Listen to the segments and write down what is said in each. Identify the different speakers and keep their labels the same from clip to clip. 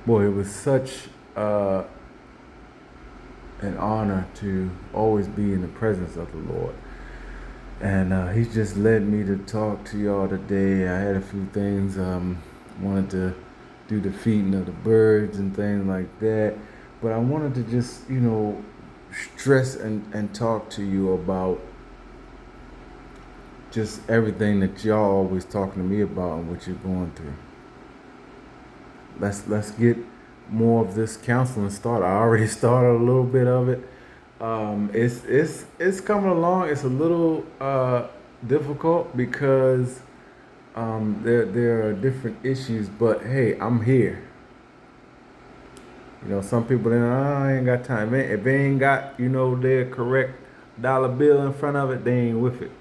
Speaker 1: Boy, it was such uh, an honor to always be in the presence of the Lord. And He just led me to talk to y'all today. I had a few things, wanted to do the feeding of the birds and things like that. But I wanted to just, stress and talk to you about just everything that y'all always talking to me about and what you're going through. Let's get more of this counseling started. I already started a little bit of it. It's coming along. It's a little difficult because there are different issues. But hey, I'm here. Some people then I ain't got time. If they ain't got their correct dollar bill in front of it, they ain't with it.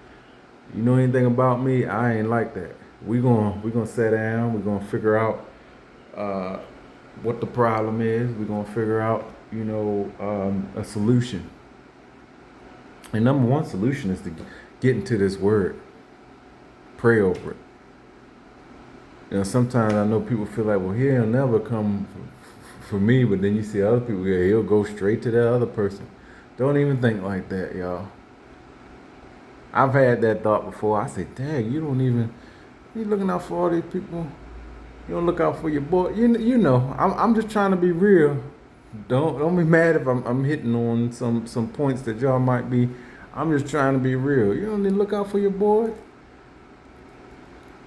Speaker 1: You know anything about me? I ain't like that. We gonna sit down. We're gonna figure out uh, what the problem is. We're gonna figure out a solution. And number one solution is to get into this word, pray over it. Sometimes I know people feel like, well, he'll never come for me, but then you see other people, yeah, he'll go straight to that other person. Don't even think like that, y'all. I've had that thought before. I say, dang, you looking out for all these people. You don't look out for your boy. I'm just trying to be real. Don't be mad if I'm hitting on some points that y'all might be. I'm just trying to be real. You don't need to look out for your boy.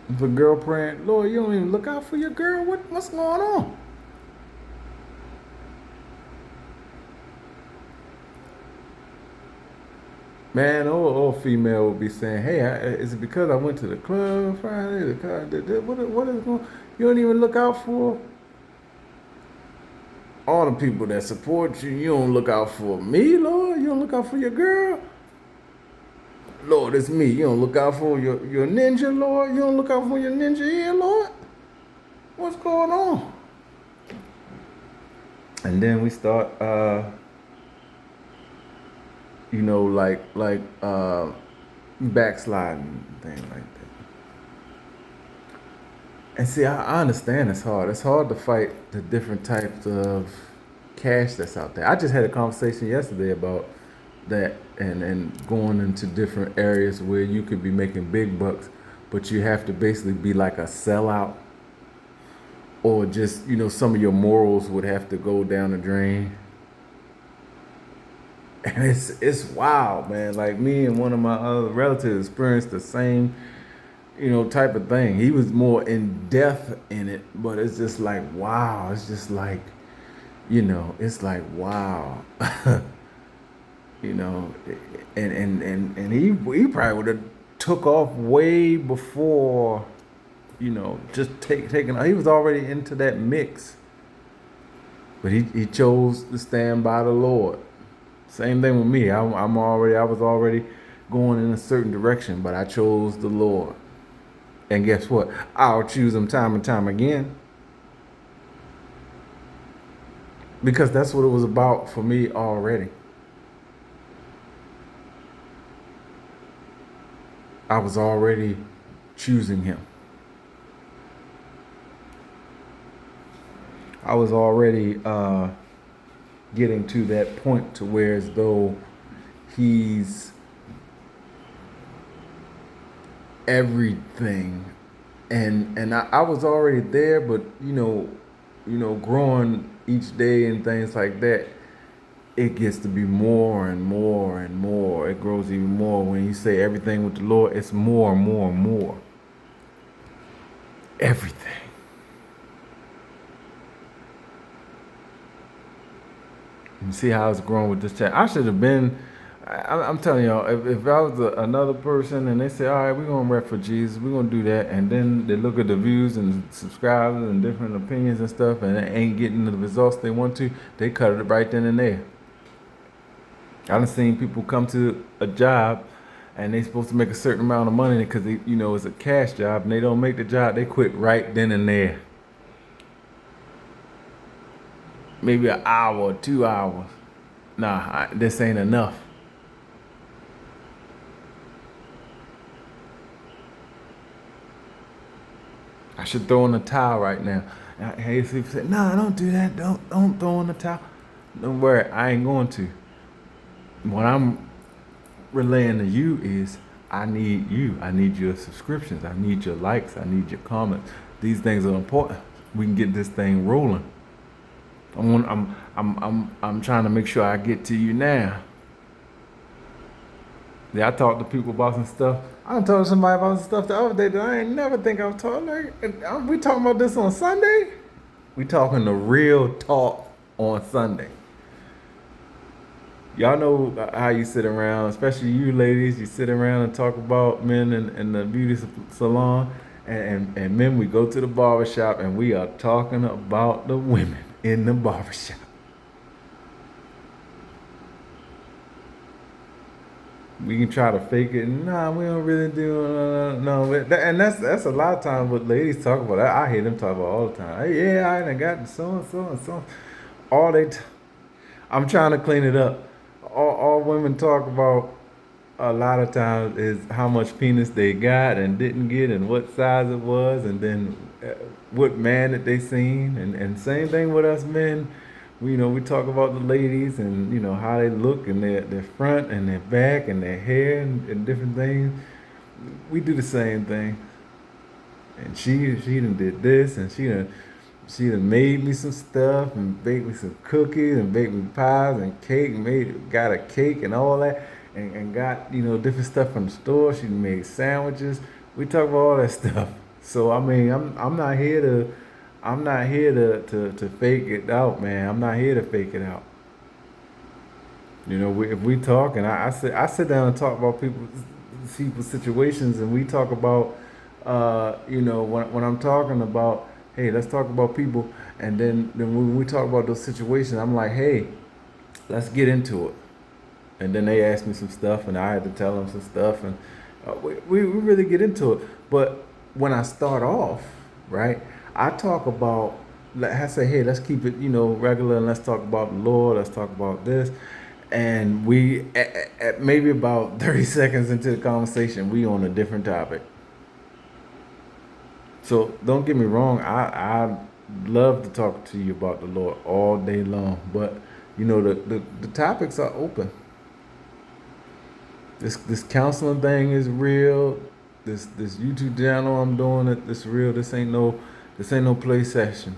Speaker 1: If a girl praying, Lord, you don't even look out for your girl. What's going on? Man, old female would be saying, "Hey, is it because I went to the club Friday? What is going? You don't even look out for all the people that support you. You don't look out for me, Lord. You don't look out for your girl, Lord. It's me. You don't look out for your ninja, Lord. You don't look out for your ninja here, Lord. What's going on?" And then we start, like backsliding thing like that. And see, I understand it's hard. It's hard to fight the different types of cash that's out there. I just had a conversation yesterday about that and going into different areas where you could be making big bucks, but you have to basically be like a sellout, or just some of your morals would have to go down the drain. And it's wild, man. Like me and one of my other relatives experienced the same type of thing. He was more in depth in it, but it's just like wow. It's just like, it's like wow. you know, and he probably would have took off way before, just taking. He was already into that mix, but he chose to stand by the Lord. Same thing with me. I was already going in a certain direction, but I chose the Lord. And guess what? I'll choose him time and time again because that's what it was about for me already. I was already choosing him. I was already getting to that point to where as though he's everything, and I was already there, but growing each day and things like that, it gets to be more and more and more. It grows even more when you say everything with the Lord. It's more and more and more. Everything. You see how it's growing with this chat. I should have been. I'm telling y'all, if I was another person and they say, all right, we're going to rep for Jesus, we're going to do that, and then they look at the views and subscribers and different opinions and stuff, and they ain't getting the results they want to, they cut it right then and there. I done seen people come to a job and they supposed to make a certain amount of money because it's a cash job, and they don't make the job, they quit right then and there. Maybe an hour or 2 hours. Nah, this ain't enough. I should throw in the towel right now. I hear people say, "No, don't do that. Don't throw in the towel." Don't worry, I ain't going to. What I'm relaying to you is, I need you. I need your subscriptions. I need your likes. I need your comments. These things are important. We can get this thing rolling. I'm trying to make sure I get to you now. Yeah, I talked to people about some stuff. I done told somebody about some stuff the other day that I ain't never think I was talking. Like, we talking about this on Sunday? We talking the real talk on Sunday. Y'all know how you sit around, especially you ladies, you sit around and talk about men in the beauty salon. And men, we go to the barbershop and we are talking about the women in the barbershop. We can try to fake it. Nah, we don't really do. No, and that's a lot of times what ladies talk about. I hear them talk about all the time. Hey, yeah, I done got so and so and so. All they, I'm trying to clean it up. All women talk about a lot of times is how much penis they got and didn't get, and what size it was, and then what man that they seen, and same thing with us men. We talk about the ladies and how they look and their front and their back and their hair and different things. We do the same thing. And she done did this, and she done made me some stuff and baked me some cookies and baked me pies and cake and got a cake and all that, and got different stuff from the store. She made sandwiches. We talk about all that stuff. So I mean, I'm not here to fake it out, man. I'm not here to fake it out. If we talk, and I sit down and talk about people's situations, and we talk about, when I'm talking about, hey, let's talk about people, and then when we talk about those situations, I'm like, hey, let's get into it. And then they asked me some stuff, and I had to tell them some stuff, and we really get into it. But when I start off, right, I talk about, like, I say, hey, let's keep it, regular, and let's talk about the Lord, let's talk about this. And we, at maybe about 30 seconds into the conversation, we on a different topic. So don't get me wrong, I love to talk to you about the Lord all day long, but the topics are open. This counseling thing is real. This YouTube channel I'm doing it. This real. This ain't no play session.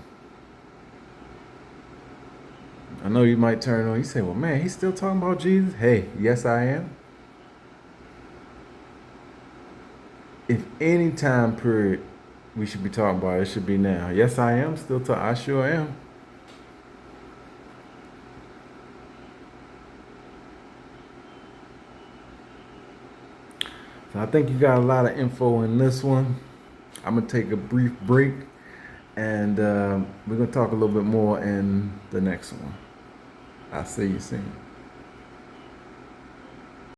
Speaker 1: I know you might turn on. You say, well, man, he's still talking about Jesus. Hey, yes, I am. If any time period we should be talking about it, should be now. Yes, I am still talking. I sure am. So I think you got a lot of info in this one. I'm gonna take a brief break, and we're gonna talk a little bit more in the next one. I'll see you soon.